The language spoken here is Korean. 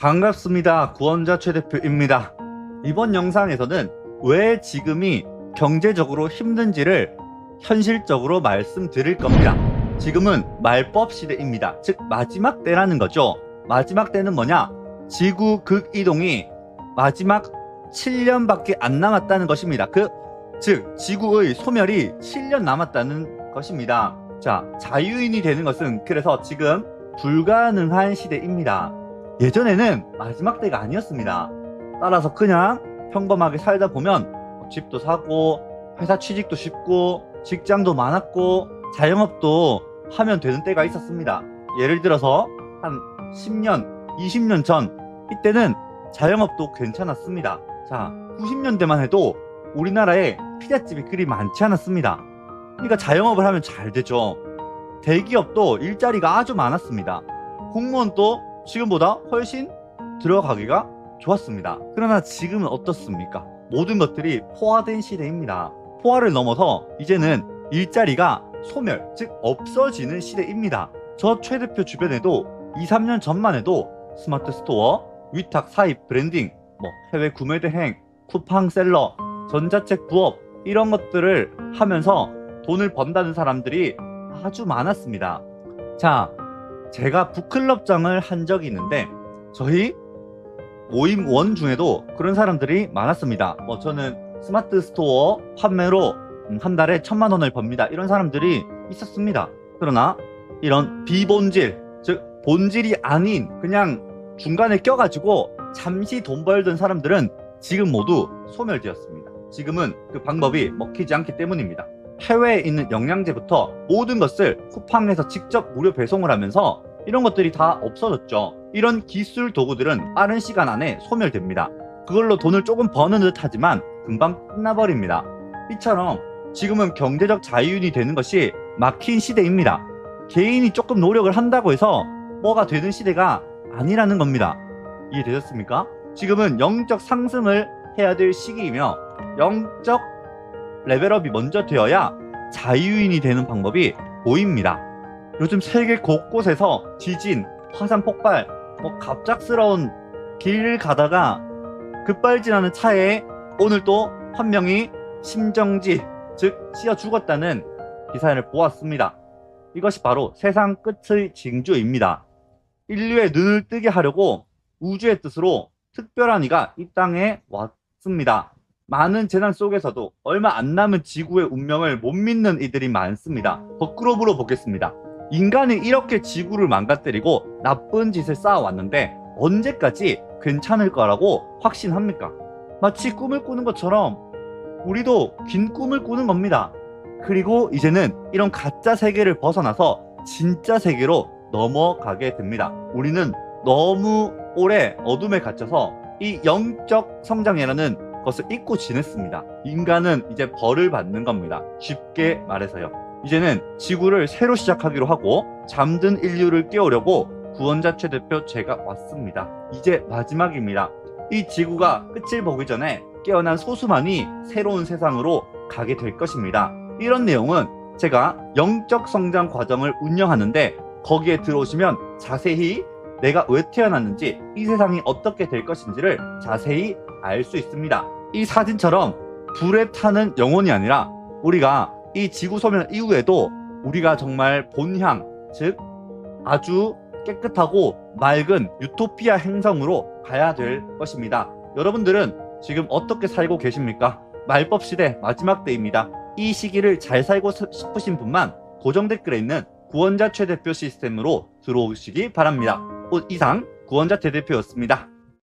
반갑습니다. 구원자 최대표입니다. 이번 영상에서는 왜 지금이 경제적으로 힘든지를 현실적으로 말씀드릴 겁니다. 지금은 말법 시대입니다. 즉 마지막 때라는 거죠. 마지막 때는 뭐냐? 지구 극이동이 마지막 7년밖에 안 남았다는 것입니다. 즉 지구의 소멸이 7년 남았다는 것입니다. 자, 자유인이 되는 것은 그래서 지금 불가능한 시대입니다. 예전에는 마지막 때가 아니었습니다. 따라서 그냥 평범하게 살다 보면 집도 사고 회사 취직도 쉽고 직장도 많았고 자영업도 하면 되는 때가 있었습니다. 예를 들어서 한 10년, 20년 전 이때는 자영업도 괜찮았습니다. 자, 90년대만 해도 우리나라에 피자집이 그리 많지 않았습니다. 그러니까 자영업을 하면 잘 되죠. 대기업도 일자리가 아주 많았습니다. 공무원도 지금보다 훨씬 들어가기가 좋았습니다. 그러나 지금은 어떻습니까? 모든 것들이 포화된 시대입니다. 포화를 넘어서 이제는 일자리가 소멸, 즉 없어지는 시대입니다. 저 최 대표 주변에도 2, 3년 전만 해도 스마트 스토어, 위탁 사입 브랜딩, 해외 구매 대행, 쿠팡 셀러, 전자책 부업 이런 것들을 하면서 돈을 번다는 사람들이 아주 많았습니다. 자, 제가 북클럽장을 한 적이 있는데 저희 모임 원 중에도 그런 사람들이 많았습니다. 저는 스마트 스토어 판매로 한 달에 1,000만 원을 법니다. 이런 사람들이 있었습니다. 그러나 이런 비본질, 즉 본질이 아닌 그냥 중간에 껴가지고 잠시 돈 벌던 사람들은 지금 모두 소멸되었습니다. 지금은 그 방법이 먹히지 않기 때문입니다. 해외에 있는 영양제부터 모든 것을 쿠팡에서 직접 무료 배송을 하면서 이런 것들이 다 없어졌죠. 이런 기술 도구들은 빠른 시간 안에 소멸됩니다. 그걸로 돈을 조금 버는 듯 하지만 금방 끝나버립니다. 이처럼 지금은 경제적 자유인이 되는 것이 막힌 시대입니다. 개인이 조금 노력을 한다고 해서 뭐가 되는 시대가 아니라는 겁니다. 이해되셨습니까? 지금은 영적 상승을 해야 될 시기이며 영적 레벨업이 먼저 되어야 자유인이 되는 방법이 보입니다. 요즘 세계 곳곳에서 지진, 화산 폭발, 갑작스러운 길 가다가 급발진하는 차에 오늘 또 한 명이 심정지, 즉 씌어 죽었다는 기사를 보았습니다. 이것이 바로 세상 끝의 징조입니다. 인류의 눈을 뜨게 하려고 우주의 뜻으로 특별한 이가 이 땅에 왔습니다. 많은 재난 속에서도 얼마 안 남은 지구의 운명을 못 믿는 이들이 많습니다. 거꾸로 물어보겠습니다. 인간이 이렇게 지구를 망가뜨리고 나쁜 짓을 쌓아왔는데 언제까지 괜찮을 거라고 확신합니까? 마치 꿈을 꾸는 것처럼 우리도 긴 꿈을 꾸는 겁니다. 그리고 이제는 이런 가짜 세계를 벗어나서 진짜 세계로 넘어가게 됩니다. 우리는 너무 오래 어둠에 갇혀서 이 영적 성장이라는 것을 잊고 지냈습니다. 인간은 이제 벌을 받는 겁니다. 쉽게 말해서요. 이제는 지구를 새로 시작하기로 하고 잠든 인류를 깨우려고 구원자 최 대표 제가 왔습니다. 이제 마지막입니다. 이 지구가 끝을 보기 전에 깨어난 소수만이 새로운 세상으로 가게 될 것입니다. 이런 내용은 제가 영적 성장 과정을 운영하는데 거기에 들어오시면 자세히 내가 왜 태어났는지 이 세상이 어떻게 될 것인지를 자세히 알 수 있습니다. 이 사진처럼 불에 타는 영혼이 아니라 우리가 이 지구 소멸 이후에도 우리가 정말 본향, 즉 아주 깨끗하고 맑은 유토피아 행성으로 가야 될 것입니다. 여러분들은 지금 어떻게 살고 계십니까? 말법 시대 마지막 때입니다. 이 시기를 잘 살고 싶으신 분만 고정 댓글에 있는 구원자 최 대표 시스템으로 들어오시기 바랍니다. 이상 구원자 최 대표였습니다.